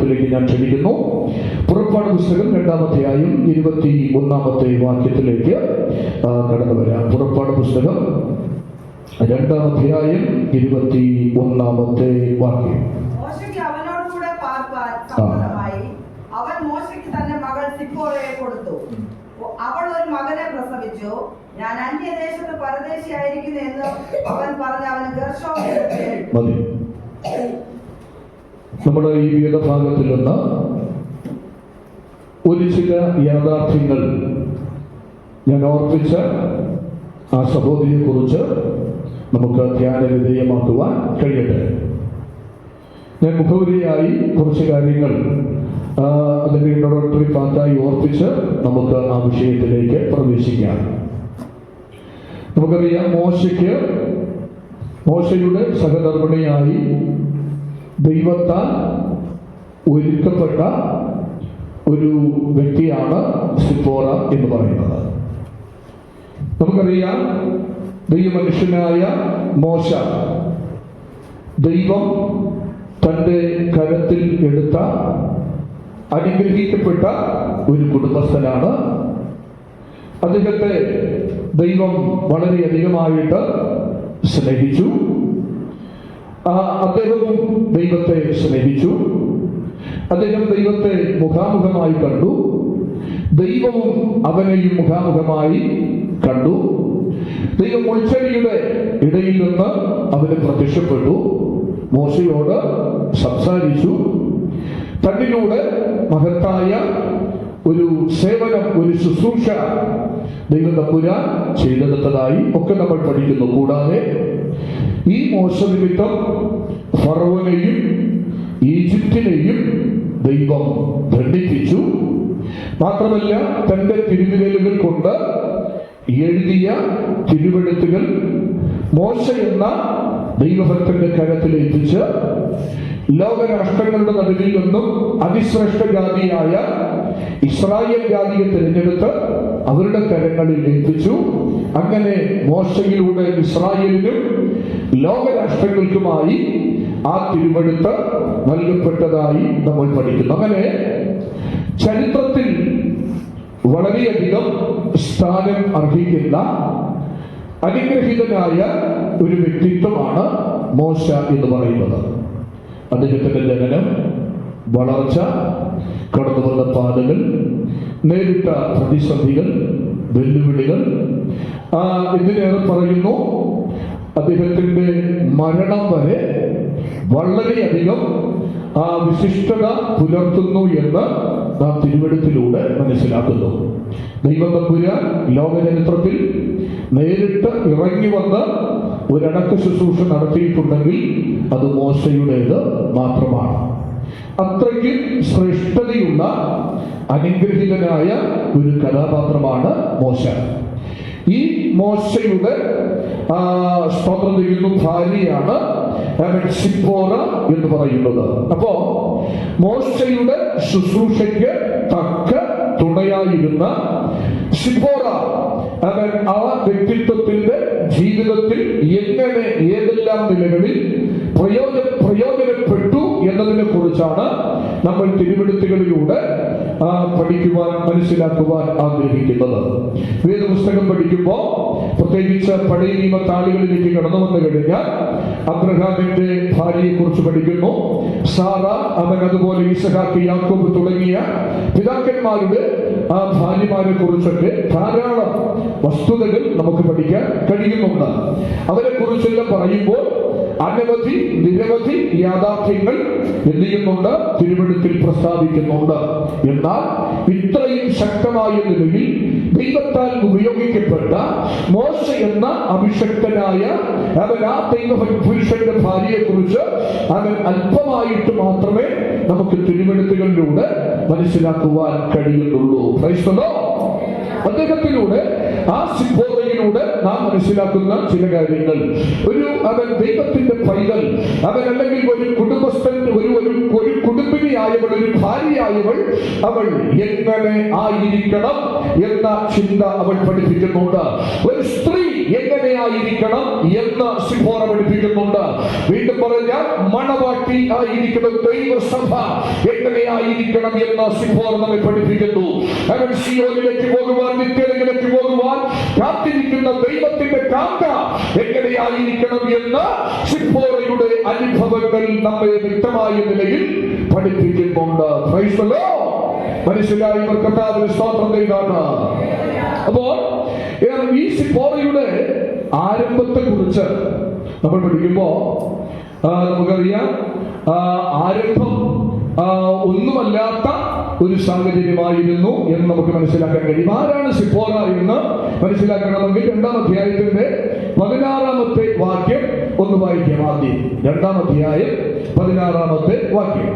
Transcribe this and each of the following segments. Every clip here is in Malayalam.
വാക്യത്തിലേക്ക് ഞാൻ ക്ഷണിക്കുന്നു. പുറപ്പാട് പുസ്തകം 2-ാം അധ്യായം 21-ാമത്തെ വാക്യത്തിലേക്ക് കടന്നു വരാം. പുറപ്പാട് പുസ്തകം 2-ാം അധ്യായം 21-ാമത്തെ വാക്യം. മോശയ്ക്ക് അവനോടുകൂടെ പാർപ്പാൻ സമ്മതമായി. അവൻ മോശയ്ക്ക് തന്റെ മകൾ സിപ്പോറയെ കൊടുത്തു. അവൾ ഒരു മകനെ പ്രസവിച്ചു. ഞാൻ അന്യദേശത്ത് പരദേശിയായിരിക്കുന്നു എന്ന് അവൻ പറഞ്ഞ് അവന് ഗർശോം എന്ന് പേരിട്ടു. നമ്മുടെ ഈ വേദഭാഗത്തിൽ നിന്ന് ഒരു ചില യാഥാർത്ഥ്യങ്ങൾ ഞാൻ ഓർപ്പിച്ച ആ സഹോദരിയെ കുറിച്ച് നമുക്ക് ധ്യാന വിധേയമാക്കുവാൻ കഴിയട്ടെ. ഞാൻ മുഖവുരയായി കുറച്ച് കാര്യങ്ങൾ അതിൻ്റെ ഇൻട്രോഡക്ടറി പാർട്ടായി ഓർപ്പിച്ച് നമുക്ക് ആ വിഷയത്തിലേക്ക് പ്രവേശിക്കാം. നമുക്കറിയാം, മോശയുടെ സഹധർമ്മിണിയായി ദൈവത്താൽ ഒരുക്കപ്പെട്ട ഒരു വ്യക്തിയാണ് സിപ്പോറ എന്ന് പറയുന്നത്. നമുക്കറിയാം, ദൈവമനുഷ്യനായ മോശ ദൈവം തൻ്റെ കരത്തിൽ എടുത്ത അനുഗ്രഹിക്കപ്പെട്ട ഒരു കുടുംബസ്ഥനാണ്. അദ്ദേഹത്തെ ദൈവം വളരെയധികമായിട്ട് സ്നേഹിച്ചു. അദ്ദേഹവും ദൈവത്തെ സ്നേഹിച്ചു. അദ്ദേഹം ദൈവത്തെ മുഖാമുഖമായി കണ്ടു. ദൈവവും അവനെയും മുഖാമുഖമായി കണ്ടു. ദൈവം മുൾച്ചെടിയുടെ ഇടയിൽ നിന്ന് അവന് പ്രത്യക്ഷപ്പെട്ടു. മോശയോട് സംസാരിച്ചു. തന്നിലൂടെ മഹത്തായ ഒരു സേവനം, ഒരു ശുശ്രൂഷ ദൈവം തമ്പുരാൻ ചെയ്തെടുത്തതായി ഒക്കെ നമ്മൾ പഠിക്കുന്നു. കൂടാതെ ഈ മോശ നിമിത്തം ഫറവോനെയും ഈജിപ്തിനെയും ദൈവം ദണ്ഡിപ്പിച്ചു. മാത്രമല്ല, തന്റെ തിരുവിരലുകൾ കൊണ്ട് എഴുതിയ തിരുവെഴുത്തുകൾ മോശ എന്ന ദൈവഭക്തന്റെ കരത്തിലേൽപ്പിച്ച് ലോകരാഷ്ട്രങ്ങളുടെ നടുവിൽ നിന്നും അതിശ്രേഷ്ഠ ജാതിയായ ഇസ്രായേൽ ജാതിയെ തിരഞ്ഞെടുത്ത് അവരുടെ കരങ്ങളിൽ ഏൽപ്പിച്ചു. അങ്ങനെ മോശയിലൂടെ ഇസ്രായേലിനും ലോകരാഷ്ട്രങ്ങൾക്കുമായി ആ തിരുവെഴുത്ത് നൽകപ്പെട്ടതായി നമ്മൾ പഠിക്കുന്നു. അങ്ങനെ ചരിത്രത്തിൽ വളരെയധികം സ്ഥാനം അർഹിക്കുന്ന അനുഗ്രഹീതനായ ഒരു വ്യക്തിത്വമാണ് മോശ എന്ന് പറയുന്നത്. അദ്ദേഹത്തിന്റെ ജനനം, വളർച്ച, കടന്നുവന്ന പാതകൾ, നേരിട്ട പ്രതിസന്ധികൾ, വെല്ലുവിളികൾ, ഇതിനേറെ പറയുന്നു അദ്ദേഹത്തിന്റെ മരണം വരെ വളരെയധികം വിശിഷ്ടത പുലർത്തുന്നു എന്ന് നാം തിരുവെഴുത്തിലൂടെ മനസ്സിലാക്കുന്നു. ദൈവം തമ്പുരാൻ ലോകചരിത്രത്തിൽ നേരിട്ട് ഇറങ്ങി വന്ന് ഒരടക്ക ശുശ്രൂഷ നടത്തിയിട്ടുണ്ടെങ്കിൽ അത് മോശയുടേത് മാത്രമാണ്. അത്രയ്ക്ക് ശ്രേഷ്ഠതയുള്ള അനുഗ്രഹീതനായ ഒരു കഥാപാത്രമാണ് മോശ. ഈ മോശയുടെ സ്തോത്രം ചെയ്യുന്ന ഭാര്യയാണ് സിപ്പോറ എന്ന് പറയുന്നത്. അപ്പോ മോശയുടെ ശുശ്രൂഷയ്ക്ക് തക്ക തുണയായിരുന്ന സിപ്പോറ ആ വ്യക്തിത്വത്തിന്റെ ജീവിതത്തിൽ എങ്ങനെ ഏതെല്ലാം നിലകളിൽ പ്രയോജനപ്പെട്ടു എന്നതിനെ കുറിച്ചാണ് നമ്മൾ തിരുവെഴുത്തുകളിലൂടെ പഠിക്കുവാൻ, മനസ്സിലാക്കുവാൻ ആഗ്രഹിക്കുന്നത്. വേദപുസ്തകം പഠിക്കുമ്പോൾ പ്രത്യേകിച്ച് പഴയ നിയമത്താളുകളിലേക്ക് കടന്നു വന്നു കഴിഞ്ഞാൽ അബ്രഹാമിന്റെ ഭാര്യയെ കുറിച്ച് പഠിക്കുന്നു. സാറ, അവൻ, അതുപോലെ ഇസഹാക്ക്, യാക്കോബ് തുടങ്ങിയ പിതാക്കന്മാരുടെ ആ ഭാര്യമാരെ കുറിച്ചൊക്കെ ധാരാളം വസ്തുതകൾ നമുക്ക് പഠിക്കാൻ കഴിയുന്നുണ്ട്. അവരെ കുറിച്ചെല്ലാം പറയുമ്പോൾ നിരവധി യാഥാർത്ഥ്യങ്ങൾ എന്ത് ചെയ്യുന്നുണ്ട്, തിരുവെഴുത്തിൽ പ്രസ്താവിക്കുന്നുണ്ട്. എന്നാൽ ഇത്രയും ശക്തമായ നിലയിൽ ദൈവത്താൽ ഉപയോഗിക്കപ്പെട്ട മോശ എന്ന അഭിഷക്തനായ അവൻ ആ ദൈവപുരുഷന്റെ ഭാര്യയെ കുറിച്ച് അവൻ അല്പമായിട്ട് മാത്രമേ നമുക്ക് തിരുവെഴുത്തുകളിലൂടെ മനസ്സിലാക്കുവാൻ കഴിയുന്നുള്ളൂ. ക്രൈസ്തവോ, അദ്ദേഹത്തിലൂടെ ആ സിപ്പോറയിലൂടെ സിപ്പോറയിലൂടെ നാം മനസ്സിലാക്കുന്ന ചില കാര്യങ്ങൾ. അവൻ ദൈവത്തിന്റെ പൈതൽ, അവൻ അല്ലെങ്കിൽ ഒരു കുടുംബസ്ഥൻ, ഒരു കുടുംബിനിയായവൾ, ഒരു ഭാര്യയായവൾ, അവൾ എങ്ങനെ ആയിരിക്കണം എന്ന ചിന്ത അവൾ പഠിപ്പിക്കുന്നുണ്ട്. ഒരു സ്ത്രീ എങ്ങനെയായിരിക്കണം എന്ന് സിപ്പോറ പഠിപ്പിക്കുന്നുണ്ട്. വീണ്ടും പറഞ്ഞാൽ മണവാട്ടി ആയിരിക്കുന്ന ദൈവസഭ എങ്ങനെയായിരിക്കണം എന്ന് സിപ്പോറ നമ്മെ പഠിപ്പിക്കുന്നു. അവൻ സിയോനിലേക്ക് പോകുവാൻ, നിത്യതയിലേക്ക് പോകുവാൻ കാത്തിരിക്കുന്ന ദൈവത്തിന്റെ കാക്ക എങ്ങനെയായിരിക്കണം എന്ന് സിപ്പോറയുടെ അനുഭവങ്ങൾ നമ്മെ വ്യക്തമായ നിലയിൽ പഠിപ്പിക്കുന്നുണ്ട്. Price the Lord. മനസ്സിലായവർ കർത്താവിന് സ്തോത്രം ചെയ്താണ്. അപ്പോൾ ഈ സിപ്പോറയുടെ ആരംഭത്തെ കുറിച്ച് നമ്മൾ പഠിക്കുമ്പോ നമുക്കറിയാം, ആരംഭം ഒന്നുമല്ലാത്ത ഒരു സാഹചര്യമായിരുന്നു എന്ന് നമുക്ക് മനസ്സിലാക്കാൻ കഴിയും. ആരാണ് സിപ്പോറ എന്ന് മനസ്സിലാക്കണമെങ്കിൽ 2-ാം അധ്യായത്തിന്റെ 16-ാമത്തെ വാക്യം ഒന്ന് വായിക്കാം. ആദ്യം 2-ാം അധ്യായം 16-ാമത്തെ വാക്യം.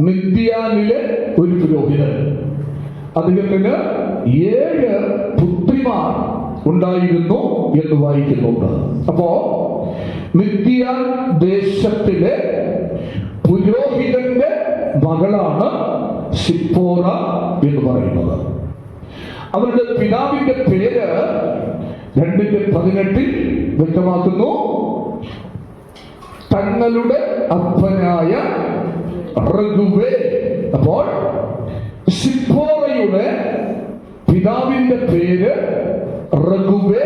മിദ്യാനിലെ ഒരു പുരോഹിതൻ, അദ്ദേഹത്തിന് 7 പുത്രിമാർ ഉണ്ടായിരുന്നു എന്ന് വായിക്കുന്നുണ്ട്. അപ്പോ മിദ്യാൻ ദേശത്തിലെ പുരോഹിതന്റെ മകളാണ് സിപ്പോറ എന്ന് പറയുന്നത്. അവരുടെ പിതാവിന്റെ പേര് 2:18 വ്യക്തമാക്കുന്നു. തങ്ങളുടെ അപ്പനായ റഗുവേ. അപ്പോൾ സിപ്പോറയുടെ പിതാവിന്റെ പേര് റഗുവേ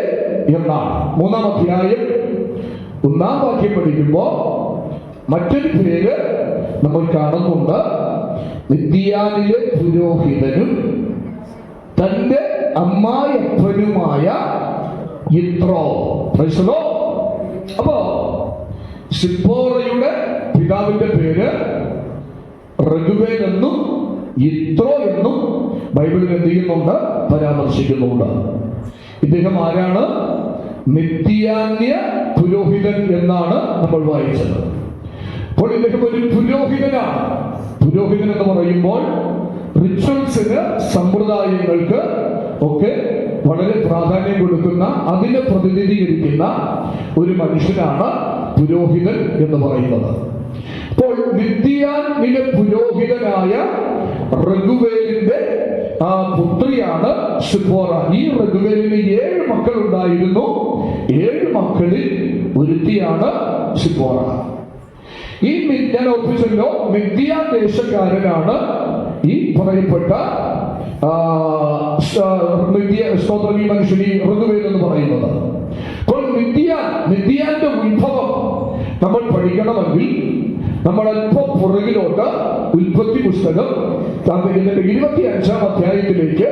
എന്നാണ്. 3-ാം അധ്യായം 1-ാം വാക്യം പഠിക്കുമ്പോ മറ്റൊരു പേര് നമ്മൾ കാണുന്നുണ്ട്. മിദ്യാനിലെ പുരോഹിതനും തന്റെ അമ്മായപ്പനുമായ യിത്രോ. അപ്പോ സിപ്പോറയുടെ പിതാവിന്റെ പേര് റഗുവേൽ എന്നും യിത്രോ എന്നും ബൈബിളിൽ എന്ത് ചെയ്യുന്നുണ്ട്? പരാമർശിക്കുന്നുണ്ട്. ഇദ്ദേഹം ആരാണ്? മിദ്യാന്യ പുരോഹിതൻ എന്നാണ് നമ്മൾ വായിച്ചത്. അപ്പോൾ ഇദ്ദേഹം ഒരു പുരോഹിതനാണ്. പുരോഹിതൻ എന്ന് പറയുമ്പോൾ റിച്വൽസിന്, സമ്പ്രദായങ്ങൾക്ക് ഒക്കെ വളരെ പ്രാധാന്യം കൊടുക്കുന്ന, അതിനെ പ്രതിനിധീകരിക്കുന്ന ഒരു മനുഷ്യനാണ് പുരോഹിതൻ എന്ന് പറയുന്നത്. അപ്പോൾ മിദ്യാനിലെ പുരോഹിതനായ റഗുവേലിന്റെ പുത്രിയാണ് സിപ്പോറ. ഈ റഗുവേലിന് 7 മക്കൾ ഉണ്ടായിരുന്നു. 7 മക്കളിൽ ഒരുത്തിയാണ് സിപ്പോറ. ഈ ഞാൻ ഓർപ്പിച്ചല്ലോ, മിദ്യാൻ ദേശക്കാരനാണ് ഈ പറയപ്പെട്ട സ്തോത്രം ഈ മനുഷ്യൻ, ഈ റഗുവേൽ എന്ന് പറയുന്നത്. അപ്പോൾ മിദ്യാന്റെ ഉത്ഭവം നമ്മൾ പഠിക്കണമെങ്കിൽ നമ്മൾ അല്പം പുറകിലോട്ട് ഉൽപ്പത്തി പുസ്തകം 25-ാം അധ്യായത്തിലേക്ക്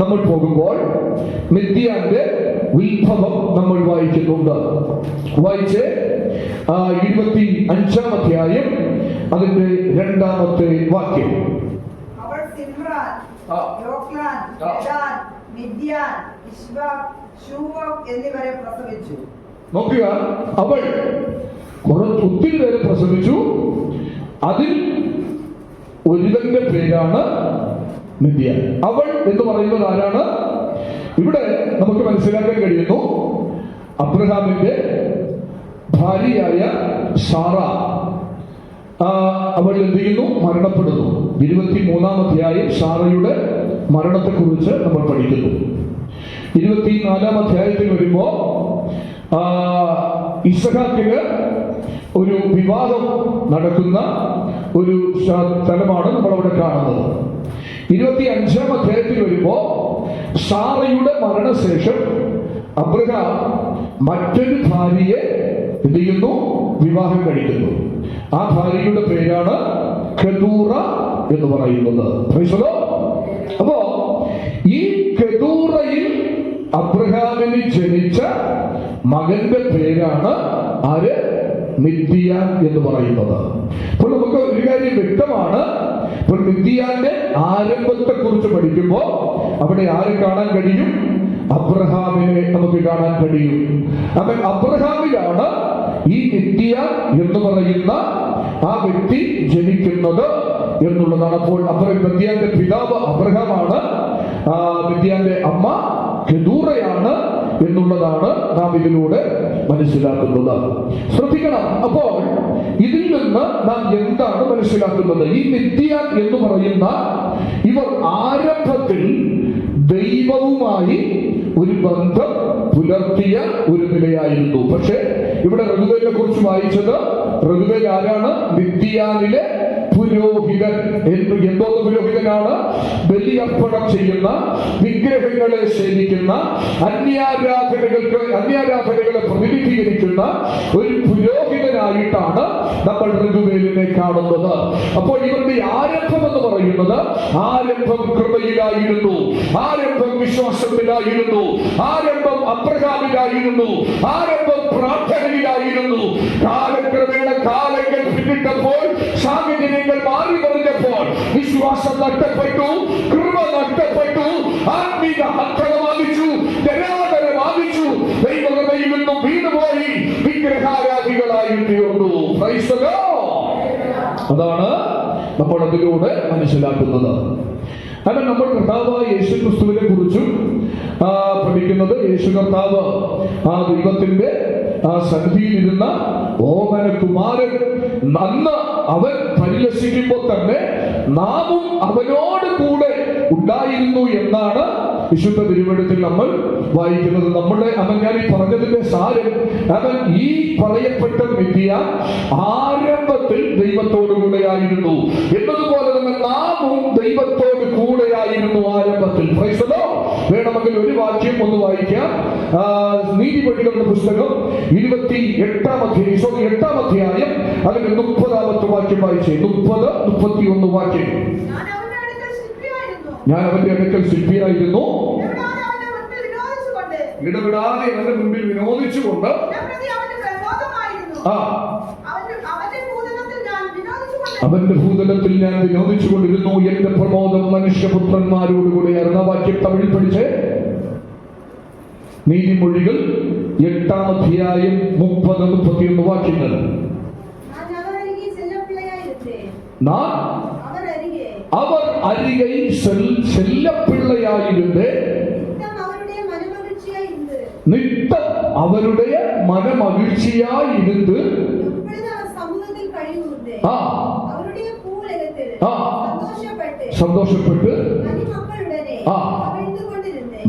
നമ്മൾ പോകുമ്പോൾ മിദ്യാന്റെ ഉത്ഭവം നമ്മൾ വായിക്കുന്നുണ്ട്. വായിച്ച് 25-ാം അധ്യായം അതിന്റെ 2-ാമത്തെ വാക്യം. അവൾ സിമ്രാൻ, യോക്ലാൻ, എദാൻ, മിദ്യാൻ, ഇശ്ബാക്, ശൂവക് എന്നിവരെ പ്രസവിച്ചു. നോക്കുക, അവൾ ഒത്തിരി പേരെ പ്രസവിച്ചു. അതിൽ ഒരുവന്റെ പേരാണ് മിദ്യാൻ. അവൾ എന്ന് പറയുന്നത് ആരാണ്? ഇവിടെ നമുക്ക് മനസ്സിലാക്കാൻ കഴിയുന്നു, അബ്രഹാമിന്റെ ഭാര്യയായ സാറ. അവൾ എന്ത് ചെയ്യുന്നു? മരണപ്പെടുന്നു. 23-ാം അധ്യായം സാറയുടെ മരണത്തെക്കുറിച്ച് നമ്മൾ പഠിക്കുന്നു. 24-ാം അധ്യായത്തിൽ വരുമ്പോ ഇസഹാക്കിന് ഒരു വിവാഹം നടക്കുന്ന ഒരു സ്ഥലമാണ് നമ്മൾ അവിടെ കാണുന്നത്. 25-ാം അധ്യായത്തിൽ വരുമ്പോ സാറയുടെ മരണശേഷം അബ്രഹാം മറ്റൊരു ഭാര്യയെ എന്ത് ചെയ്യുന്നു? വിവാഹം കഴിക്കുന്നു. ആ ഭാര്യയുടെ പേരാണ് കെതൂറ എന്ന് പറയുന്നത്. അപ്പോ ഈ കെതൂറയിൽ അബ്രഹാമിന് ജനിച്ച മകന്റെ പേരാണ് ആര്? മിദ്യാൻ എന്ന് പറയുന്നത്. അപ്പോൾ നമുക്ക് ഒരു കാര്യം വ്യക്തമാണ്. ഇപ്പോൾ മിദ്യാന്റെ ആരംഭത്തെ കുറിച്ച് പഠിക്കുമ്പോൾ അവിടെ ആരെ കാണാൻ കഴിയും? അബ്രഹാമിനെ നമുക്ക് കാണാൻ കഴിയും. അവൻ അബ്രഹാമിലാണ് ഈ മിദ്യാൻ എന്ന് പറയുന്ന ആ വ്യക്തി ജനിക്കുന്നത് എന്നുള്ളതാണ്. അപ്പോൾ മിദ്യാന്റെ പിതാവ് അബ്രഹാമാണ്. മിദ്യാന്റെ അമ്മ കെതൂറയാണ് എന്നുള്ളതാണ് നാം ഇതിലൂടെ മനസ്സിലാക്കുന്നത്. ശ്രദ്ധിക്കണം. അപ്പോൾ ഇതിൽ നിന്ന് നാം എന്താണ് മനസ്സിലാക്കുന്നത്? ഈ മിദ്യാൻ എന്ന് പറയുന്ന ഇവർ ആരംഭത്തിൽ ദൈവവുമായി ഒരു ബന്ധം പുലർത്തിയ ഒരു നിലയായിരുന്നു. പക്ഷെ ഇവിടെ റഘുവേലിനെ കുറിച്ച് വായിച്ചത്, റഘുവേൽ ആരാണ്? മിദ്യാനിലെ പുരോഹിതൻ. എന്തോന്ന് പുരോഹിതനാണ്? ബലിയർപ്പണം ചെയ്യുന്ന, വിഗ്രഹങ്ങളെ സേവിക്കുന്ന, അന്യാരാധനകളെ പ്രതിനിധീകരിക്കുന്ന ഒരു പുരോഹിതനായിട്ടാണ് നമ്മൾ റഘുവേലിനെ കാണുന്നത്. അപ്പോൾ ഇവരുടെ ആരംഭം എന്ന് പറയുന്നത്, ആരംഭം കൃപയിലായിരുന്നു, ആരംഭം വിശ്വാസത്തിലായിരുന്നു, ആരംഭം അബ്രഹാമിലായിരുന്നു, ആരംഭം പ്രാർത്ഥനയിലായിരുന്നു. കാലക്രമേണ കാലങ്ങൾ പിന്നിട്ടപ്പോൾ, സാഹചര്യങ്ങൾ മാറി മറിഞ്ഞപ്പോൾ വിശ്വാസം നഷ്ടപ്പെട്ടു, കൃപ നഷ്ടപ്പെട്ടു, ആത്മീക അന്ധത ബാധിച്ചു, ജനാദര ബാധിച്ചു, ദൈവകൃപയിൽ നിന്നും വീണുപോയി വിഗ്രഹാരാധികളായി തീർന്നു. അതാണ് നമ്മൾ അതിലൂടെ മനസ്സിലാക്കുന്നത്. അല്ല, നമ്മൾ കർത്താവായ യേശു ക്രിസ്തുവിനെ കുറിച്ചും പഠിക്കുന്നത്, യേശു കർത്താവ് ആ ദൈവത്തിന്റെ സന്നിധിയിലിരുന്ന ഓമന കുമാരൻ, അന്ന് അവൻ പരിലസിക്കുമ്പോൾ തന്നെ നാമും അവനോട് കൂടെ ഉണ്ടായിരുന്നു എന്നാണ് വിശുദ്ധ തിരുവെഴുത്തിൽ നമ്മൾ വായിക്കുന്നത്. ഞാൻ ഈ പറഞ്ഞതിന്റെ സാരം, അവൻ ഈ പറയപ്പെട്ട മിദ്യാൻ ആരംഭത്തിൽ ദൈവത്തോടു കൂടെയായിരുന്നു എന്നതുപോലെ തന്നെ നാമും ദൈവത്തോട് കൂടെയായിരുന്നു ആരംഭത്തിൽ. വേണമെങ്കിൽ ഒരു വാക്യം ഒന്ന് വായിക്കാം. നീതിപതികളുടെ പുസ്തകം 8-ാം അധ്യായം അതിന്റെ 30-ാമത്തെ വാക്യം വായിച്ചേ. 30-31 വാക്യം. ഞാൻ അവന്റെ അടുക്കൽ ശില്പിയായിരുന്നു, ഇടപെടാതെ അവന്റെ മുമ്പിൽ വിനോദിച്ചുകൊണ്ട് അവന്റെ ഭൂതലത്തിൽ ഞാൻ വിനോദിച്ചുകൊണ്ടിരുന്നു. എന്റെ പ്രമോദം മനുഷ്യപുത്രന്മാരോടുകൂടി. എന്ന വാക്യം തമിഴിൽ പഠിച്ച്. നീതിമൊഴികൾ 8-ാം അധ്യായം 30-31 വാക്യങ്ങൾ. അവർ അരികെ ചെല്ലപ്പിള്ളയായിരുന്ന് നിത്തം അവരുടെ മനമകിഴ്ചയായിരുന്ന് സന്തോഷപ്പെട്ട്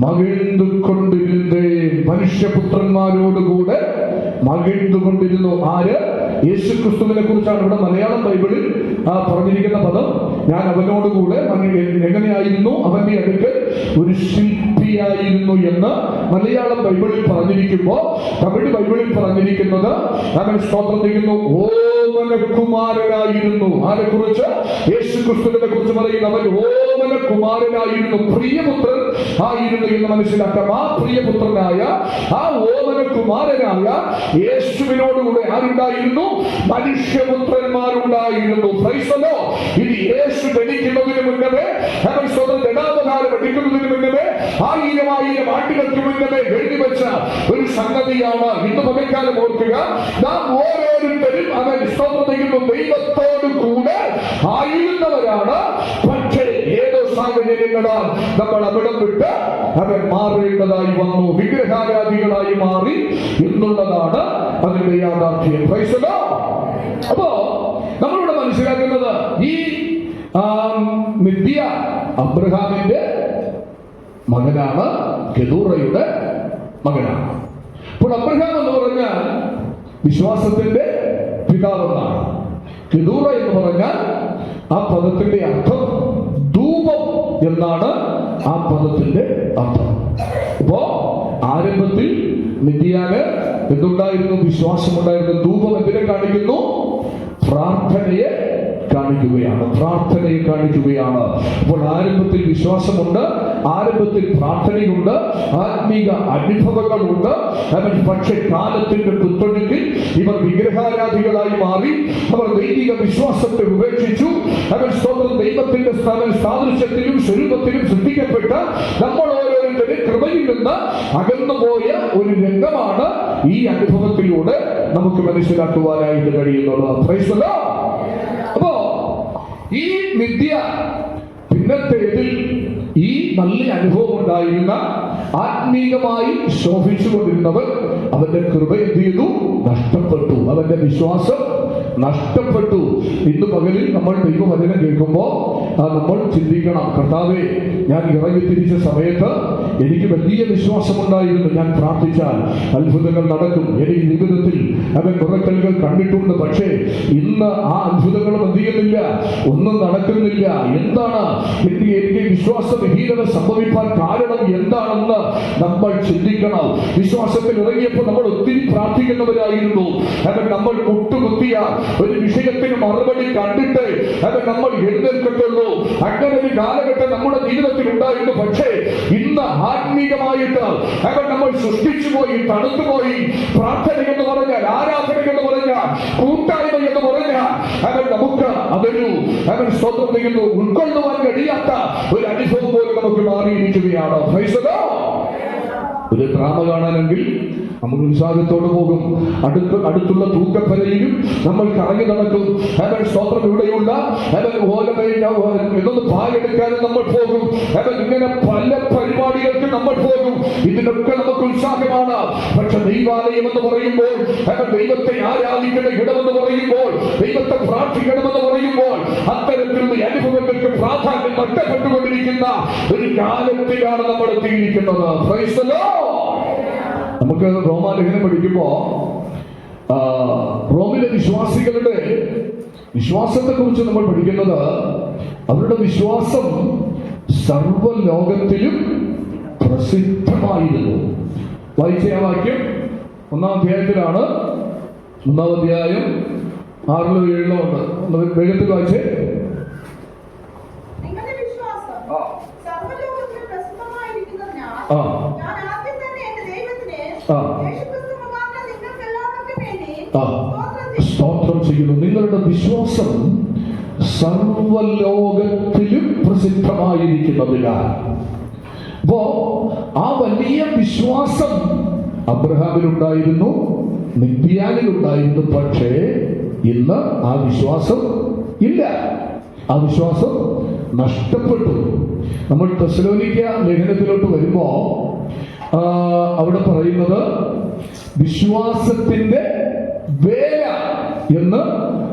മകിഴ്ന്നുകൊണ്ടിരുന്നേ. മനുഷ്യപുത്രന്മാരോടുകൂടെ മകിഴ്ന്നുകൊണ്ടിരുന്നു. ആര്? യേശു ക്രിസ്തുവിനെ കുറിച്ചാണ് ഇവിടെ മലയാളം ബൈബിളിൽ പറഞ്ഞിരിക്കുന്ന പദം. ഞാൻ അവനോടുകൂടെ എങ്ങനെയായിരുന്നു? അവന്റെ അടുക്കൽ ഒരു ശില്പിയായിരുന്നു എന്ന് മലയാളം ബൈബിളിൽ പറഞ്ഞിരിക്കുമ്പോ തമിഴ് ബൈബിളിൽ പറഞ്ഞിരിക്കുന്നത്, അവൻ സ്തോത്രം ചെയ്യുന്നു, ഓമനകുമാരനായിരുന്നു. ആരെ കുറിച്ച്? യേശു ക്രിസ്തുവിനെ കുറിച്ച് പറയുന്നു. അവൻ ഓമനകുമാരനായിരുന്നു, പ്രിയപുത്രൻ ആയിരുന്നു എന്ന് മനസ്സിലാക്കാം. ആ പ്രിയപുത്രനായ, ആ ഓമനകുമാരനായ യേശുവിനോടുകൂടെ ആരുണ്ടായിരുന്നു? മനുഷ്യപുത്രന്മാരുണ്ടായിരുന്നു. ഇത് യേശു ജനിക്കുന്നതിന് മുന്നമേ, അവൻ സ്വന്തം ജഡാവതാരം എടുക്കുന്നതിന് മുന്നമേ, 1000 ആണ്ടുകൾക്ക് മുന്നമേ എഴുതി വെച്ച ഒരു സംഗതിയാണ്. ഇന്ന് പകൽക്കാലം ഓർക്കുക, നാം ഓരോരുത്തരും അവൻ സ്തോത്രം ചെയ്യുന്നു ദൈവത്തോട് കൂടെ ആയിരുന്നവരാണ്. പക്ഷേ ഏതോ സാഹചര്യങ്ങളാൽ നമ്മൾ അവിടം വിട്ട് അവൻ മാറേണ്ടതായി വന്നു, വിഗ്രഹാരാധികളായി മാറി എന്നുള്ളതാണ് അതിന്റെ യാഥാർത്ഥ്യം. അപ്പോ നമ്മളിവിടെ മനസ്സിലാക്കുന്നത്, ഈ മിദ്യാൻ അബ്രഹാമിന്റെ മകനാണ്, കെതൂറയുടെ മകനാണ്. അപ്പോൾ അബ്രഹാം എന്ന് പറഞ്ഞാൽ വിശ്വാസത്തിന്റെ പിതാവെന്നാണ്. കെതൂറ എന്ന് പറഞ്ഞാൽ ആ പദത്തിന്റെ അർത്ഥം ധൂപം എന്നാണ്. ആ പദത്തിന്റെ അർത്ഥം. അപ്പോ ആരംഭത്തിൽ മിദ്യാന് എന്തുണ്ടായിരുന്നു? വിശ്വാസമുണ്ടായിരുന്നു. ധൂപം എന്തിനെ കാണിക്കുന്നു? പ്രാർത്ഥനയെ കാണിക്കുകയാണ്. അപ്പോൾ ആരംഭത്തിൽ വിശ്വാസമുണ്ട്, ആരംഭത്തിൽ പ്രാർത്ഥനയുണ്ട്, ആത്മീക അനുഭവങ്ങളുണ്ട്. പക്ഷേ കാലത്തിന്റെ കുത്തൊഴുക്കിൽ ഇവർ വിഗ്രഹാരാധികളായി മാറി. അവർ ദൈവിക വിശ്വാസത്തെ ഉപേക്ഷിച്ചു. അവർ സ്വന്തം ദൈവത്തിന്റെ സാദൃശ്യത്തിലും സ്വരൂപത്തിലും സൃഷ്ടിക്കപ്പെട്ട നമ്മൾ ഓരോരുത്തരും കൃപയിൽ നിന്ന് അകന്നുപോയ ഒരു രംഗമാണ് ഈ അനുഭവത്തിലൂടെ നമുക്ക് മനസ്സിലാക്കുവാനായിട്ട് കഴിയുന്നത്. അപ്പോ ഈ മിദ്യാൻ പിന്നത്തേതിൽ ഈ നല്ല അനുഭവം ഉണ്ടായിരുന്ന, ആത്മീകമായി ശോഭിച്ചു കൊണ്ടിരുന്നവൻ അവന്റെ കൃപ എന്ത് ചെയ്തു? നഷ്ടപ്പെട്ടു. അവന്റെ വിശ്വാസം നഷ്ടപ്പെട്ടു. ഇന്ന് പകലിൽ നമ്മൾ ദൈവവചനം കേൾക്കുമ്പോൾ നമ്മൾ ചിന്തിക്കണം, കർത്താവേ, ഞാൻ ഇറങ്ങി തിരിച്ച സമയത്ത് എനിക്ക് വലിയ വിശ്വാസമുണ്ടായിരുന്നു. ഞാൻ പ്രാർത്ഥിച്ചാൽ അത്ഭുതങ്ങൾ നടക്കും. എനിക്ക് ജീവിതത്തിൽ അവൻ കുറക്കലുകൾ കണ്ടിട്ടുണ്ട്. പക്ഷേ ഇന്ന് ആ അത്ഭുതങ്ങളും എന്ത് ചെയ്യുന്നില്ല, ഒന്നും നടക്കുന്നില്ല. എന്താണ് എനിക്ക് വിശ്വാസവിഹീനത സംഭവിക്കാൻ കാരണം എന്താണെന്ന് നമ്മൾ ചിന്തിക്കണം. വിശ്വാസത്തിൽ ഇറങ്ങിയപ്പോൾ നമ്മൾ ഒത്തിരി പ്രാർത്ഥിക്കുന്നവരായിരുന്നു. അവൻ നമ്മൾ മുട്ടുകുത്തിയ ഒരു വിഷയത്തിന് മറുപടി കണ്ടിട്ട് അവൻ നമ്മൾ എഴുന്നേൽക്കത്തുള്ളൂ. അങ്ങനെ ഒരു കാലഘട്ടം നമ്മുടെ ജീവിതത്തിൽ ഉണ്ടായിരുന്നു. പക്ഷേ ഇന്ന് ആത്മീകമായിട്ട് അവൻ നമ്മൾ സൃഷ്ടിച്ചു പോയി, തണുത്തുപോയി. പ്രാർത്ഥന എന്ന് പറഞ്ഞാൽ, ആരാധന എന്ന് പറഞ്ഞാൽ, കൂട്ടായ്മ എന്ന് പറഞ്ഞാൽ അവൻ നമുക്ക് അതൊരു അവൻ സ്വന്തം ചെയ്യുന്നു ഉൾക്കൊള്ളുവാൻ കഴിയാത്ത ഒരു അനുഭവം പോലും നമുക്ക് മാറിയിരിക്കുകയാണ്. ഒരു ഡ്രാമ കാണാനെങ്കിൽ നമ്മൾ ഉത്സാഹത്തോട് പോകും. അടുത്തുള്ള തൂക്കപ്പലയിലും നമ്മൾ കറങ്ങി നടക്കും. അവൻ സ്തോത്രം ഇവിടെയുള്ള അവൻ എന്നൊന്ന് പായെടുക്കാനും നമ്മൾ പോകും. അവൻ ഇങ്ങനെ പല പരിപാടികൾക്ക് നമ്മൾ പോകും. ഇതിനൊക്കെ നമുക്ക് ഉത്സാഹമാണ്. പക്ഷെ ദൈവാലയം എന്ന് പറയുമ്പോൾ, അവൻ ദൈവത്തെ ആരാധിക്കുന്ന ഇടമെന്ന് പറയുമ്പോൾ, ദൈവത്തെ പ്രാർത്ഥിക്കണമെന്ന് പറയുമ്പോൾ, അത്തരത്തിലുള്ള അനുഭവങ്ങൾക്ക് പ്രാധാന്യം നഷ്ടപ്പെട്ടുകൊണ്ടിരിക്കുന്ന ഒരു കാലത്തിലാണ് നമ്മൾ എത്തിയിരിക്കുന്നത്. Price the Lord. നമുക്ക് റോമാലേഖനം പഠിക്കുമ്പോ റോമിലെ വിശ്വാസികളുടെ വിശ്വാസത്തെ കുറിച്ച് നമ്മൾ പഠിക്കുന്നത്, അവരുടെ വിശ്വാസം സർവ്വലോകത്തിലും പ്രസിദ്ധമായിരുന്നു. വായിച്ച ആ വാക്യം 1-ാം അധ്യായത്തിലാണ്. 1-ാം അധ്യായം 6-ലോ 7-ലോ ഉണ്ട്. ഒന്ന് വേഗത്തിൽ വായിച്ചേ. സ്തോത്രം ചെയ്യുന്നു. നിങ്ങളുടെ വിശ്വാസം സർവ്വലോകത്തിലും പ്രസിദ്ധമായിരിക്കുന്നതിനാൽ. അപ്പോ ആ വലിയ വിശ്വാസം അബ്രഹാമിലുണ്ടായിരുന്നു, മിദ്യാനിലുണ്ടായിരുന്നു. പക്ഷേ ഇന്ന് ആ വിശ്വാസം ഇല്ല. ആ വിശ്വാസം നഷ്ടപ്പെട്ടു. നമ്മൾ തെസ്സലോനിക്ക ലേഖനത്തിലോട്ട് വരുമ്പോ അവിടെ പറയുന്നത് വിശ്വാസത്തിന്റെ വേല എന്ന്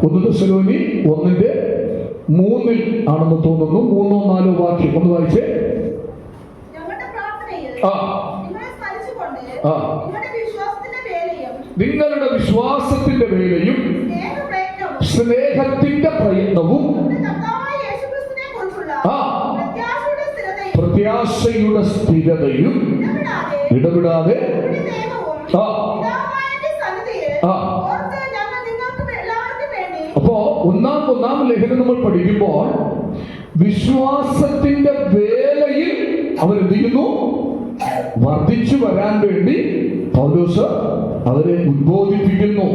1 തെസ്സലോനി 1:3 ആണെന്ന് തോന്നുന്നു. 3-4 വാക്യം ഒന്ന് വായിച്ചേ. നിങ്ങളുടെ വിശ്വാസത്തിന്റെ വേലയും സ്നേഹത്തിന്റെ പ്രയത്നവും പ്രത്യാശയുടെ സ്ഥിരതയും ഇടപെടാതെ അപ്പോ ഒന്നാം ലേഖനം നമ്മൾ പഠിക്കുമ്പോൾ വിശ്വാസത്തിന്റെ വേലയിൽ അവരെന്ത് ചെയ്യുന്നു? വർദ്ധിച്ചു വരാൻ വേണ്ടി പൗലോസ് അവരെ ഉദ്ബോധിപ്പിക്കുന്നു.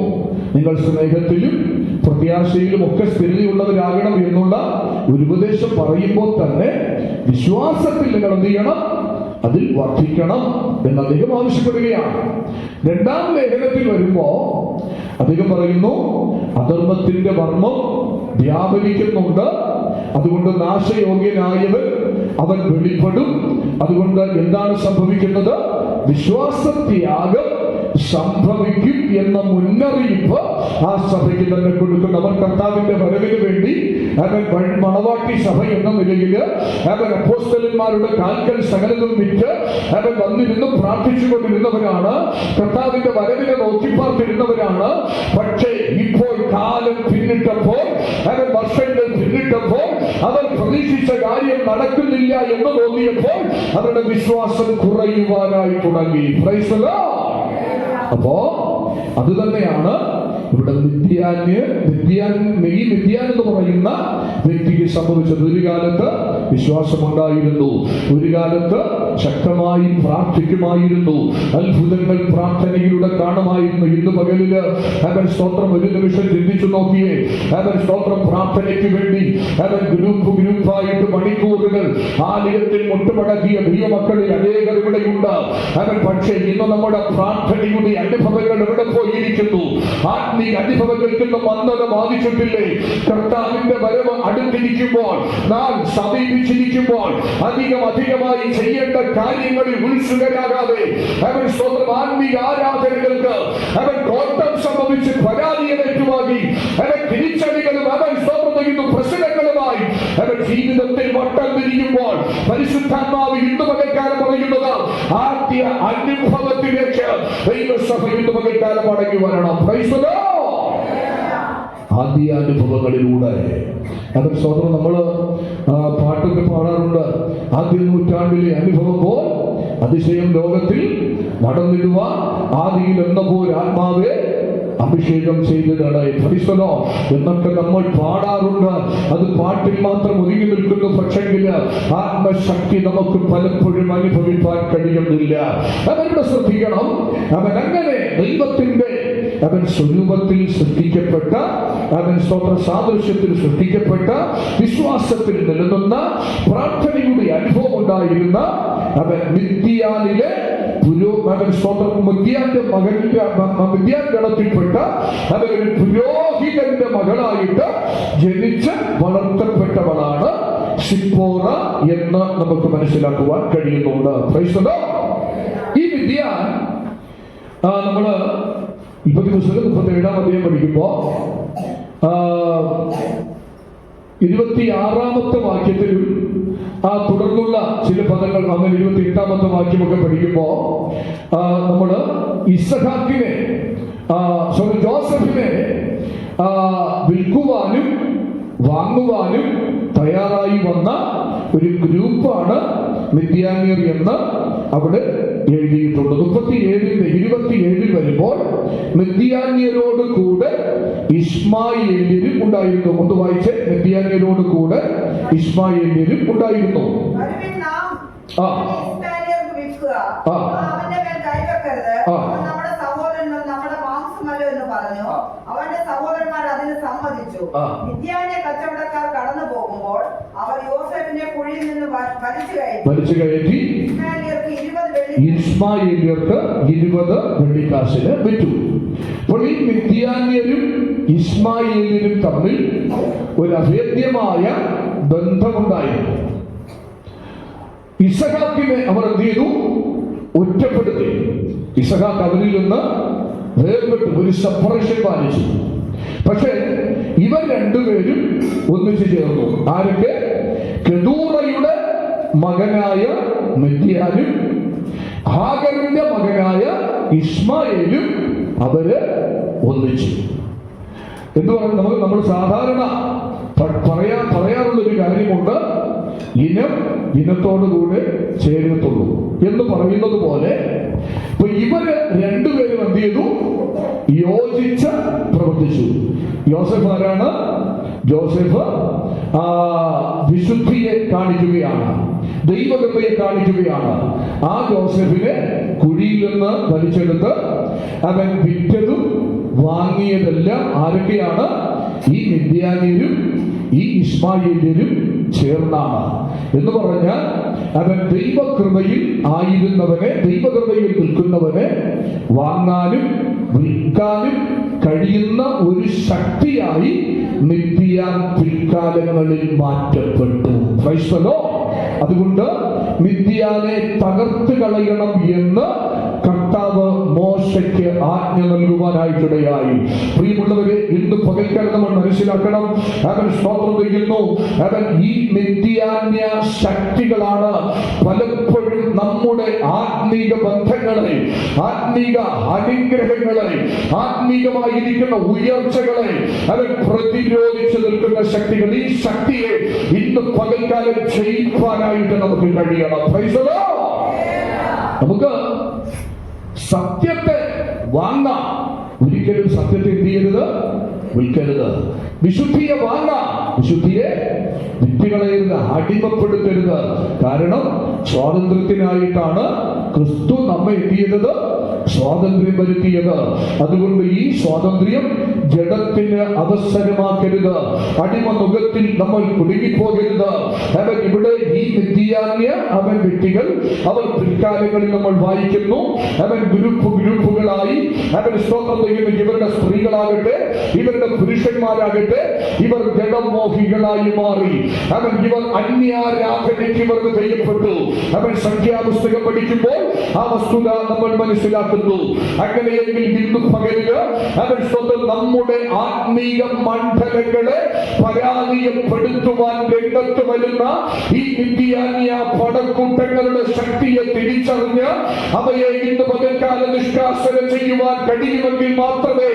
നിങ്ങൾ സ്നേഹത്തിലും പ്രത്യാശയിലും ഒക്കെ സ്ഥിരതയുള്ളവരാകണം എന്നുള്ള ഒരു ഉപദേശം പറയുമ്പോൾ തന്നെ വിശ്വാസത്തിൽ നിങ്ങൾ എന്ത് ചെയ്യണം? അതിൽ വർദ്ധിക്കണം എന്ന് അദ്ദേഹം ആവശ്യപ്പെടുകയാണ്. 2-ാം ലേഖനത്തിൽ വരുമ്പോ അദ്ദേഹം പറയുന്നു, അധർമ്മത്തിന്റെ വർമ്മം വ്യാപരിക്കുന്നുണ്ട്, അതുകൊണ്ട് നാശയോഗ്യനായവൻ അവൻ വെളിപ്പെടും. അതുകൊണ്ട് എന്താണ് സംഭവിക്കുന്നത്? വിശ്വാസത്യാഗം സംഭവിക്കും എന്ന മുന്നറിയിപ്പ് ആ സഭയ്ക്ക് തന്നെ കൊടുക്കുന്നു. അവർ കർത്താവിന്റെ വരവിന് വേണ്ടി അവൻ മണവാട്ടി സഭ എന്ന നിലയിൽ അവൻ അപ്പോസ്തലന്മാരുടെ കാൽക്കൽ സകലതും വിറ്റ് അവൻ വന്നിരുന്നു പ്രാർത്ഥിച്ചുകൊണ്ടിരുന്നവരാണ്. കർത്താവിന്റെ വരവിനെ നോക്കി പാർത്തിരുന്നവരാണ്. പക്ഷേ ഇപ്പോൾ കാലം പിന്നിട്ടപ്പോൾ, അവൻ വർഷങ്ങൾ പിന്നിട്ടപ്പോൾ, അവർ പ്രതീക്ഷിച്ച കാര്യം നടക്കുന്നില്ല എന്ന് തോന്നിയപ്പോൾ അവരുടെ വിശ്വാസം കുറയുവാനായി തുടങ്ങി. Price the Lord. അപ്പോ അത് തന്നെയാണ് ഇവിടെ മിദ്യാൻ എന്ന് പറയുന്ന വ്യക്തിക്ക് സംഭവിച്ചത്. ഒരു കാലത്ത് വിശ്വാസമുണ്ടായിരുന്നു, ഒരു കാലത്ത് ശക്തമായി പ്രാർത്ഥിക്കുമായിരുന്നു, അത്ഭുതങ്ങൾ പ്രാർത്ഥനയിലൂടെ കാണുമായിരുന്നു. ഇന്ന് പകലില് അവൻ സ്തോത്രം ഒരു നിമിഷം ചിന്തിച്ചു നോക്കിയേ. അവൻ സ്തോത്രം പ്രാർത്ഥനയ്ക്ക് വേണ്ടി അവൻ ഗ്രൂപ്പായിട്ട് മണിക്കൂറുകൾ ആലയത്തിൽ മുട്ടുമടക്കിയ ദൈവമക്കളിൽ അനേകർ ഇവിടെയുണ്ട്. അവൻ പക്ഷേ ഇന്ന് നമ്മുടെ പ്രാർത്ഥനയുടെ അനുഭവങ്ങൾ എവിടെ പോയിരിക്കുന്നു? ആത്മീയ അനുഭവങ്ങൾക്ക് മന്ദത ബാധിച്ചിട്ടില്ലേ? കർത്താവിന്റെ വരവ് അടുത്തിരിക്കുന്നു അടുത്തിരിക്കുമ്പോൾ, നാം സമീപിച്ചിരിക്കുമ്പോൾ അധികമായി ചെയ്യേണ്ട കാര്യങ്ങളിൽ ഉത്സുകരാകാതെ അവൻ സ്വന്തം ആത്മീയ ആരാധനകൾക്ക് അവൻ കോട്ടം സംഭവിച്ച് പരാജയമേറ്റുവാങ്ങി അവൻ തിരിച്ചടികളും അവൻ സ്വന്തം പ്രശ്നങ്ങളുമായി അവൻ ജീവിതത്തിൽ വട്ടം തിരിയുമ്പോൾ പരിശുദ്ധാത്മാവ് ഇന്ന് പകൽക്കാലം പറയുന്നത് ആദ്യ അനുഭവത്തിലേക്ക് ദൈവസഭ ഇന്ന് പകൽക്കാലം മടങ്ങി വരണം. Price the Lord. ആദ്യ അനുഭവങ്ങളിലൂടെ അവൻ സ്വന്തം നമ്മള് പാട്ടൊക്കെ പാടാറുണ്ട്. ആദ്യ നൂറ്റാണ്ടിലെ അനുഭവം പോൽ അതിശയം ലോകത്തിൽ നടന്നിടുക, ആദിയിൽ എന്നപ്പോൾ ആത്മാവെ അഭിഷേകം ചെയ്തതാണ് എന്നൊക്കെ നമ്മൾ പാടാറുണ്ട്. അത് പാട്ടിൽ മാത്രം ഒതുങ്ങി നിൽക്കുന്നു. പക്ഷെങ്കിൽ ആത്മശക്തി നമുക്ക് പലപ്പോഴും അനുഭവിക്കാൻ കഴിയുന്നില്ല. അവരുടെ ശ്രദ്ധിക്കണം, അവൻ അങ്ങനെ ദൈവത്തിന്റെ അവൻ സ്വരൂപത്തിൽ സൃഷ്ടിക്കപ്പെട്ട, അവൻ സ്വന്തം സാദൃശ്യത്തിൽ സൃഷ്ടിക്കപ്പെട്ട, വിശ്വാസത്തിൽ നിലനിന്ന, പ്രാർത്ഥനയുടെ അനുഭവം ഉണ്ടായിരുന്ന അവൻ മിദ്യാനിലെ അവൻ സ്വന്തം മിദ്യാന്റെ മിദ്യാൻ ഗണത്തിൽപ്പെട്ട അവൻ ഒരു പുരോഹിതന്റെ മകളായിട്ട് ജനിച്ച് വളർത്തപ്പെട്ടവളാണ് സിപ്പോറ എന്ന് നമുക്ക് മനസ്സിലാക്കുവാൻ കഴിയുന്നുണ്ട്. Price the Lord. ഈ മിദ്യാൻ നമ്മള് 37-ാം അധ്യായം പഠിക്കുമ്പോ 26-ാമത്തെ വാക്യത്തിലും തുടർന്നുള്ള ചില പദങ്ങൾ, അങ്ങനെ 28-ാമത്തെ വാക്യമൊക്കെ പഠിക്കുമ്പോ നമ്മള് ഇസഹാക്കിനെ ജോസഫിനെ വിൽക്കുവാനും വാങ്ങുവാനും തയ്യാറായി വന്ന ഒരു ഗ്രൂപ്പാണ് മിദ്യാന്യർ എന്ന് അവിടെ എഴുതിയിട്ടുണ്ട്. 27 വരുമ്പോൾ മിദ്യാന്യരോട് കൂടെ ഇശ്മായേല്യരും ഉണ്ടായിരുന്നു. ഒന്ന് വായിച്ച്, മിദ്യാന്യരോട് കൂടെ ഇശ്മായേല്യരും ഉണ്ടായിരുന്നു. അവന്റെ സഹോദരന്മാർ അതിന് സമ്മതിച്ചു. മിദ്യാന്യ കച്ചവടക്കാർ കടന്നു പോകുമ്പോൾ അവർ യോസേഫിനെ കുഴിയിൽ നിന്ന് വലിച്ചു കയറ്റി ഇസ്മായേല്യർക്ക് 20 വെള്ളിക്കാശിന് വിറ്റു. അപ്പോൾ ഈ മിദ്യാന്യരും ഇസ്മായേല്യരും തമ്മിൽ ഒരു അഭേദ്യമായ ബന്ധമുണ്ടായിരുന്നു. ഇസഹാക്കിനെ അവർ എന്ത് ചെയ്തു? ഒറ്റപ്പെടുത്തി. ഇസഹാക്ക് അവരിൽ നിന്ന് വേർപെട്ടു, ഒരു സെപ്പറേഷൻ പാലിച്ചു. പക്ഷെ ഇവർ രണ്ടുപേരും ഒന്നിച്ചു ചേർന്നു. ആരൊക്കെ? കെതൂറയുടെ മകനായ മിദ്യാനും ഹാഗറിന്റെ മകനായ ഇസ്മായേലും അവര് ഒന്നിച്ചു. എന്ന് പറയുന്നത് നമ്മൾ സാധാരണ പറയാറുള്ളൊരു കാര്യമുണ്ട്, ഇനം ഇനത്തോടുകൂടെ ചേരത്തുള്ളൂ എന്ന് പറയുന്നത് പോലെ ഇപ്പൊ ഇവര് രണ്ടുപേരും എന്ത് ചെയ്തു? യോജിച്ച് പ്രവർത്തിച്ചു. യോസഫ് ആരാണ്? ജോസഫ് വിശുദ്ധിയെ കാണിക്കുകയാണ്, ദൈവകൃപയെ കാണിക്കുകയാണ്. ആ ജോസഫിനെ കുഴിയിൽ നിന്ന് വലിച്ചെടുത്ത് അവൻ വിറ്റതും വാങ്ങിയതെല്ലാം ആരൊക്കെയാണ്? ഈ മിദ്യാന്യരും ഈ ഇസ്മായേല്യരും ചേർന്നാണ്. എന്ന് പറഞ്ഞാൽ അവൻ ദൈവകൃപയിൽ ആയിരുന്നവനെ, ദൈവകൃപയിൽ നിൽക്കുന്നവനെ വാങ്ങാനും വിൽക്കാനും കഴിയുന്ന ഒരു ശക്തിയായി മിദ്യാൻ പിൽക്കാലങ്ങളിൽ മാറ്റപ്പെട്ടു. Praise the Lord. അതുകൊണ്ട് മിദ്യാനെ തകർത്ത് കളയണം എന്ന് കർത്താവ് മോശയ്ക്ക് ആജ്ഞ നൽകുവാനായിട്ടിടയായി. പ്രിയമുള്ളവരെ, ഇന്ന് പകൽക്കാലം നമ്മൾ മനസ്സിലാക്കണം, അവൻ സ്തോത്രം ചെയ്യുന്നു. അവൻ ഈ മിദ്യാന്യ ശക്തികളാണ് പലപ്പോഴും നമ്മുടെ ആത്മീക ബന്ധങ്ങളെ, ആത്മീക അനുഗ്രഹങ്ങളെ, ആത്മീകമായിരിക്കുന്ന ഉയർച്ചകളെ അവൻ പ്രതിരോധിച്ചു നിൽക്കുന്ന ശക്തികൾ. ഈ ശക്തിയെ ഇന്ന് പകൽക്കാലം ജയിക്കാനായിട്ട് നമുക്ക് കഴിയണം. Price the Lord. നമുക്ക് സത്യത്തെ വാങ്ങാം, ഒരിക്കലും സത്യത്തെ എന്ത് ചെയ്യരുത്? വിൽക്കരുത്. വിശുദ്ധിയെ വാങ്ങാം, വിശുദ്ധിയെ വിൽക്കരുത്. ചവിട്ടികളയരുത്, അടിമപ്പെടുത്തരുത്. കാരണം സ്വാതന്ത്ര്യത്തിനായിട്ടാണ് ക്രിസ്തു നമ്മെ എത്തിയത്, സ്വാതന്ത്ര്യം വരുത്തിയത്. അതുകൊണ്ട് ഈ സ്വാതന്ത്ര്യം ജഡത്തിന് അവസരമാക്കരുത്, അടിമനുഖത്തിൽ നമ്മൾ കുടുങ്ങിപ്പോകരുത്. അവൻ ഇവിടെ ഈ നിത്യാന്യ അവൻ വ്യക്തികൾ അവർ പിൽക്കാലങ്ങളിൽ നമ്മൾ വായിക്കുന്നു, അവൻ ഗ്രൂപ്പുകളായി അവൻ സ്തോത്രം ചെയ്യുന്നു. ഇവരുടെ സ്ത്രീകളാകട്ടെ ഇവരുടെ പുരുഷന്മാരാകട്ടെ ഇവർ ജഡമോഹികളായി മാറി. ഇവർ അന്യാരാധനയ്ക്ക് ഇവർക്ക് ചെയ്യപ്പെട്ടു. സംഖ്യാപുസ്തകം പഠിക്കുമ്പോൾ ആ വസ്തുത നമ്മൾ മനസ്സിലാക്കുന്നു. അങ്ങനെയെങ്കിൽ ഇന്ന് പകലില് നമ്മുടെ ആത്മീയ മണ്ഡലങ്ങളെ പരാജയപ്പെടുത്തുവാൻ രംഗത്ത് വരുന്ന ഈ നിത്യാന്യ പടക്കൂട്ടങ്ങളുടെ ശക്തിയെ തിരിച്ചറിഞ്ഞ് അവയെ ഇന്ന് പകൽക്കാല നിഷ്കാസനം ചെയ്യുവാൻ കഴിയുമെങ്കിൽ മാത്രമേ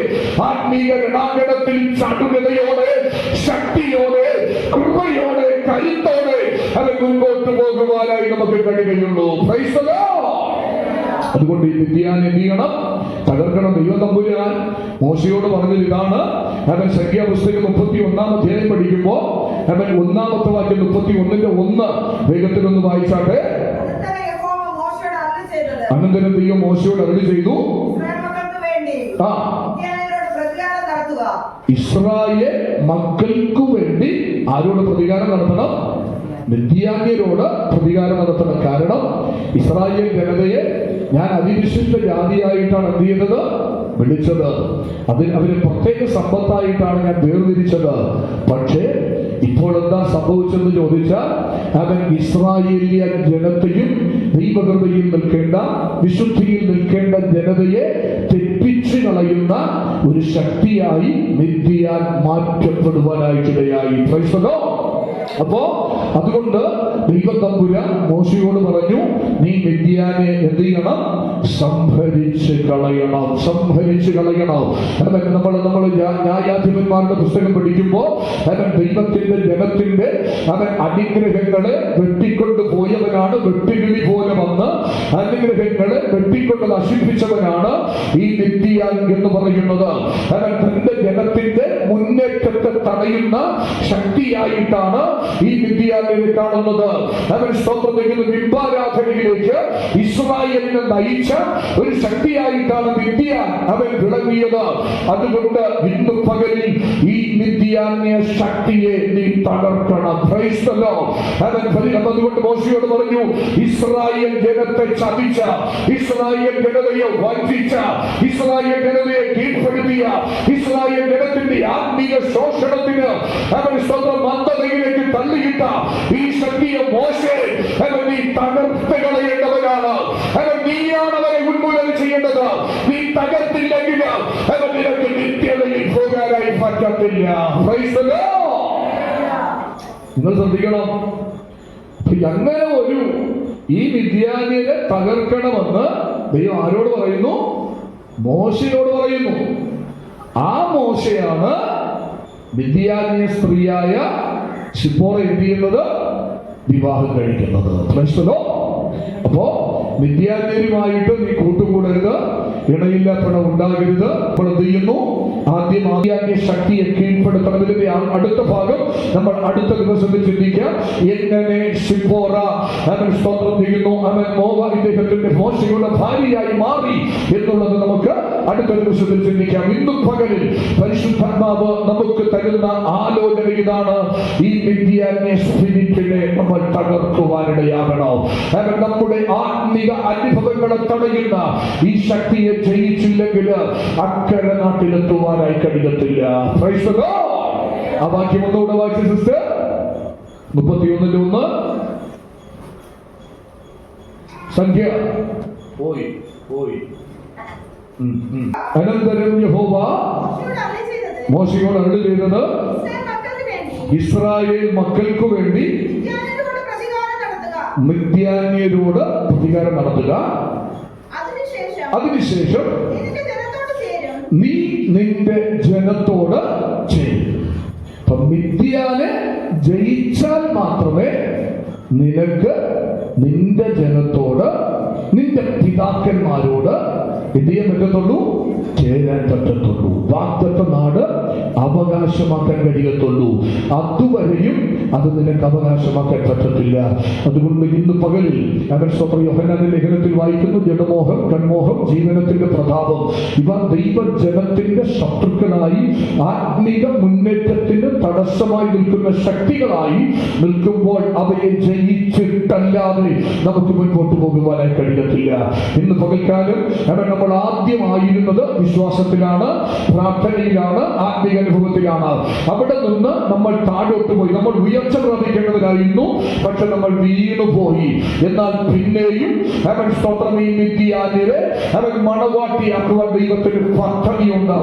ആത്മീയ രണാങ്കണത്തിൽ ചടുലതയോടെ, ശക്തിയോടെ, കൃപയോടെ, കരുത്തോടെ അത് മുൻപോട്ട് പോകുവാനായി നമുക്ക് കഴിയുകയുള്ളൂ. Price the Lord. അതുകൊണ്ട് ഈ നിത്യാന്യം എന്ത് ചെയ്യണം? തകർക്കണം. ദൈവം തമ്പുരാൻ മോശയോട് പറഞ്ഞത് ഇതാണ്. സംഖ്യാപുസ്തകം 31-ാം അധ്യായം പഠിക്കുമ്പോ 1-ാമത്തെ വാക്യം 31-ന്റെ 1 വേഗത്തിലൊന്ന് വായിച്ചാട്ടെ. അനന്തരം ദൈവം മോശയോട് അരുളി ചെയ്തു, ഇസ്രായേൽ മക്കൾക്കു വേണ്ടി ആരോട് പ്രതികാരം നടത്തണം? മിദ്യാന്യരോട് പ്രതികാരം നടത്തണം. കാരണം ഇസ്രായേൽ ജനതയെ ഞാൻ അതിവിശിഷ്ട ജാതിയായിട്ടാണ് എന്ത് ചെയ്യുന്നത്? വിളിച്ചത്. അവര് പ്രത്യേക സമ്പത്തായിട്ടാണ് ഞാൻ വേർതിരിച്ചത്. പക്ഷേ ഇപ്പോൾ എന്താ സംഭവിച്ചെന്ന് ചോദിച്ചാൽ അവൻ ഇസ്രായേലിയ ജനതയും ദൈവകൃപയിൽ നിൽക്കേണ്ട, വിശുദ്ധിയിൽ നിൽക്കേണ്ട ജനതയെ തെറ്റിച്ചു കളയുന്ന ഒരു ശക്തിയായി മിദ്യാൻ മാറ്റപ്പെടുവാനായിട്ടിടയായി. Praise the Lord. അപ്പോ അതുകൊണ്ട് ദൈവം തമ്പുരാൻ മോശയോട് പറഞ്ഞു, നീ മിദ്യാനെ എന്ത് ചെയ്യണം? സംഹരിച്ച് കളയണം, സംഹരിച്ച് കളയണം. നമ്മൾ ന്യായാധിപന്മാരുടെ പുസ്തകം പഠിക്കുമ്പോൾ ദൈവത്തിന്റെ ജനത്തിന്റെ അനുഗ്രഹങ്ങളെ വെട്ടിക്കൊണ്ട് പോയവനാണ്, വെട്ടുകിളി പോലെ വന്ന് അനുഗ്രഹങ്ങളെ വെട്ടിക്കൊണ്ട് നശിപ്പിച്ചവനാണ് ഈ മിദ്യാൻ എന്ന് പറയുന്നത്. തന്റെ ജനത്തിന്റെ മുന്നേറ്റത്തെ തടയുന്ന ശക്തിയായിട്ടാണ് ഈ മിദ്യാനെ കാണുന്നത്. സ്തോത്രം ചെയ്യുന്ന ബിംബാരാധനയിലേക്ക് ഇസ്രായേലിനെ നയിച്ച ഒരു ശക്തിയായിട്ടാണ് മിദ്യാൻ വിളങ്ങിയത്. അതുകൊണ്ട് ഇന്ന് പകലിൽ ഈ മിദ്യാന്യ ശക്തിയെ നീ തകർക്കണം. Price the Lord. അതുകൊണ്ട് മോശയോട് പറഞ്ഞു, ഇസ്രായേൽ ജനത്തെ ചതിച്ച, ഇസ്രായേൽ ജനതയെ വഞ്ചിച്ച, ഇസ്രായേൽ ജനതയെ കീഴ്പ്പെടുത്തിയ, ഇസ്രായേൽ ജനത്തിന്റെ ആത്മീയ ശോഷണത്തിന് സ്വന്തം മന്ദതയിലേക്ക് തള്ളിയിട്ട ഈ ശക്തിയെ മോശെ നീ തകർത്ത് കളയേണ്ടവനാണ്. നീയാണ് അവരെ ഉന്മൂലനം ചെയ്യേണ്ടത്. നീ തകർത്തില്ലെങ്കിൽ നിനക്ക് നിത്യതയിൽ പോകാനായി പറ്റത്തില്ല. Price the Lord. നിങ്ങൾ ശ്രദ്ധിക്കണം. അങ്ങനെ ഒരു ഈ മിദ്യാന്യരെ തകർക്കണമെന്ന് ദൈവം ആരോട് പറയുന്നു? മോശയോട് പറയുന്നു. ആ മോശയാണ് മിദ്യാന്യ സ്ത്രീയായ സിപ്പോറ എന്ത് ചെയ്യുന്നത്? വിവാഹം കഴിക്കുന്നത്. Price the Lord. അപ്പോ മിദ്യാന്യരുമായിട്ട് നീ കൂട്ടുകൂടരുത്, ഇണയില്ലാപ്പണ ഉണ്ടാകരുത്. അപ്പോൾ എന്ത് ചെയ്യുന്നു? ആദ്യം ആദ്യാന്യ ശക്തിയെ കീഴ്പ്പെടുത്തണം. ഇതിന്റെ അടുത്ത ഭാഗം നമ്മൾ അടുത്ത ദിവസത്തിൽ ചിന്തിക്കാം. എങ്ങനെ സിപ്പോറ സ്തോത്രം ചെയ്യുന്നു, ഇദ്ദേഹത്തിന്റെ മോശയുടെ ഭാര്യയായി മാറി എന്നുള്ളത് നമുക്ക് അടുത്ത ദിവസത്തിൽ ചിന്തിക്കാം. ഇന്നും പകലിൽ പരിശുദ്ധാത്മാവ് നമുക്ക് തരുന്ന ആലോചന ഇതാണ്. ഈ മിദ്യാന്യ സ്പിരിറ്റിനെ നമ്മൾ തകർക്കുവാനിടയാകണം. നമ്മുടെ ആത്മീക അനുഭവങ്ങളെ തടയുന്ന ഈ ശക്തിയെ ജയിച്ചില്ലെങ്കിൽ അക്കരെ നാട്ടിലെത്തുവാനായി കഴിയത്തില്ല. Price the Lord. ആ വാക്യം ഒന്നുകൂടെ വായിച്ചു സിസ്റ്റർ. 31-ന്റെ 1. സംഖ്യ പോയി. അനന്തരം യഹോവ മോശയോട് അരുളി ചെയ്തത്, ഇസ്രായേൽ മക്കൾക്കു വേണ്ടി മിദ്യാന്യരോട് പ്രതികാരം നടത്തുക. അതിനുശേഷം നീ നിന്റെ ജനത്തോട് ചെയ്യും. മിദ്യാനെ ജയിച്ചാൽ മാത്രമേ നിനക്ക് നിന്റെ ജനത്തോട്, നിന്റെ പിതാക്കന്മാരോട് എന്ത് ചെയ്യാൻ പറ്റത്തുള്ളൂ? ചേരാൻ പറ്റത്തുള്ളൂ. വാഗ്ദത്ത നാട് അവകാശമാക്കാൻ കഴിയത്തുള്ളൂ. അതുവരെയും അത് നിനക്ക് അവകാശമാക്കാൻ പറ്റത്തില്ല. അതുകൊണ്ട് ഇന്ന് പകലിൽ യോഹന്നാന്റെ ലേഖനത്തിൽ വായിക്കുന്നു, ജഡമോഹം, കൺമോഹം, ജീവനത്തിന്റെ പ്രതാപം, ഇവ ദൈവജനത്തിന്റെ ശത്രുക്കളായി ആത്മീക മുന്നേറ്റത്തിന് തടസ്സമായി നിൽക്കുന്ന ശക്തികളായി നിൽക്കുമ്പോൾ അവയെ ജയിച്ചിട്ടല്ലാതെ നമുക്ക് മുൻപോട്ട് പോകുവാനായി കഴിയത്തില്ല. ഇന്ന് പകൽക്കാലം നമ്മൾ ആദ്യമായിരുന്നത് വിശ്വാസത്തിലാണ്, പ്രാർത്ഥനയിലാണ്, ആത്മീക അനുഭവത്തിലാണ്. അവിടെ നിന്ന് നമ്മൾ താഴോട്ട് പോയി. നമ്മൾ ഉയർച്ച പ്രാപിക്കേണ്ടവരായിരുന്നു, പക്ഷെ നമ്മൾ വീണുപോയി. എന്നാൽ പിന്നെയും അവൻ സ്തോത്രം, ഈ മിദ്യാന്യരെ അവൻ മണവാട്ടിയാക്കുവാൻ ദൈവത്തിന് പദ്ധതിയുണ്ട്.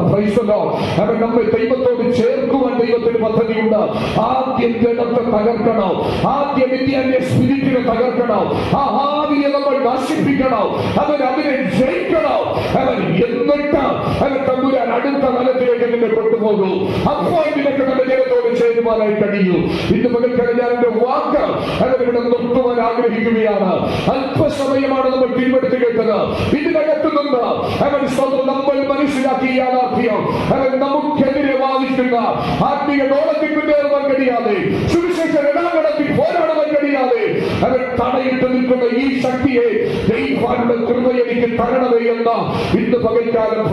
അവൻ നമ്മെ ദൈവത്തോട് ചേർക്കുവാൻ ദൈവത്തിന് പദ്ധതിയുണ്ട്. ആദ്യം ജഡത്തെ തകർക്കണം, ആദ്യം മിദ്യാന്യ സ്പിരിറ്റിനെ തകർക്കണം, ആ ആവിയെ നമ്മൾ നശിപ്പിക്കണം, അവൻ അതിനെ ജയിക്കണം. അവൻ എന്നിട്ട് അവൻ തമ്പുരാൻ അടുത്ത തലത്തിലേക്ക് നിന്നെ കൊണ്ടുപോകൂ. അപ്പോൾ നിനക്ക് നമ്മുടെ ജനത്തോട് ചേരുവാനായി കഴിയൂ. ഇന്ന് പകൽക്കാലം ഞാൻ എന്റെ വാക്ക് അവരിവിടെ നിർത്തുവാൻ ആഗ്രഹിക്കുകയാണ്. അല്പസമയമാണ് നമ്മൾ തീരുമാനിച്ചു കേട്ടത്. ഇതിനകത്ത് നിന്ന് അവൻ സ്വന്തം നമ്മൾ മനസ്സിലാക്കിയ യാഥാർത്ഥ്യം, അവൻ നമുക്കെതിരെ വാദിക്കുന്ന ആത്മീയ ഡോളത്തിൽ മുന്നേറുവാൻ കഴിയാതെ, സുവിശേഷ ഇടാകടത്തിൽ പോരാടുവാൻ കഴിയാതെ അവൻ തടയിട്ട് നിൽക്കുന്ന ഈ ശക്തിയെ ദൈവങ്ങളുടെ കൃപ എനിക്ക് തരണമേ എന്ന ഇന്ന് പകൽക്കാലം